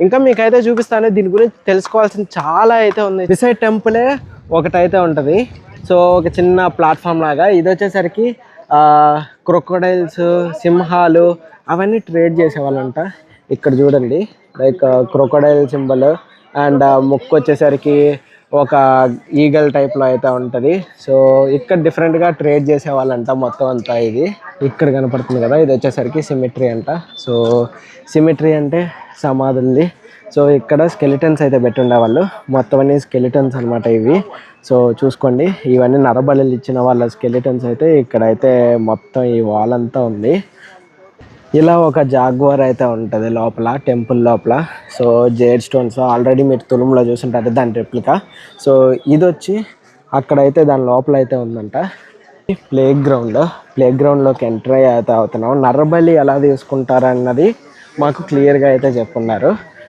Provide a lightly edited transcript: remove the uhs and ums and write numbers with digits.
ఇంకా మీకైతే చూపిస్తాను. దీని గురించి తెలుసుకోవాల్సిన చాలా అయితే ఉంది. బిసైడ్ టెంపులే ఒకటైతే ఉంటుంది. సో ఒక చిన్న ప్లాట్ఫామ్ లాగా. ఇది వచ్చేసరికి క్రొకోడైల్స్, సింహాలు అవన్నీ ట్రేడ్ చేసేవాళ్ళంట. ఇక్కడ చూడండి, లైక్ క్రొకోడైల్ సింబల్ అండ్ ముక్కు వచ్చేసరికి ఒక ఈగల్ టైప్లో అయితే ఉంటుంది. సో ఇక్కడ డిఫరెంట్గా ట్రేడ్ చేసేవాళ్ళంట మొత్తం అంతా. ఇది ఇక్కడ కనపడుతుంది కదా, ఇది వచ్చేసరికి సిమెట్రీ అంట. సో సిమెట్రీ అంటే సమాధుల్ని. సో ఇక్కడ స్కెలిటన్స్ అయితే పెట్టి ఉండేవాళ్ళు. మొత్తం అన్ని స్కెలిటన్స్ అనమాట ఇవి. సో చూసుకోండి, ఇవన్నీ నరబలులు ఇచ్చిన వాళ్ళ స్కెలిటన్స్ అయితే ఇక్కడైతే మొత్తం ఈ వాల్ అంతా ఉంది. ఇలా ఒక జాగ్వార్ అయితే ఉంటుంది లోపల, టెంపుల్ లోపల. సో జేడ్ స్టోన్స్ ఆల్రెడీ మీరు తులంలో చూసుంటారు దాని రెప్లికా. సో ఇది వచ్చి అక్కడైతే దాని లోపల అయితే ఉందంట. ప్లే గ్రౌండ్లోకి ఎంటర్ అయితే అవుతున్నాం. నర్రబలి ఎలా తీసుకుంటారు అన్నది మాకు క్లియర్గా అయితే చెప్పున్నారు.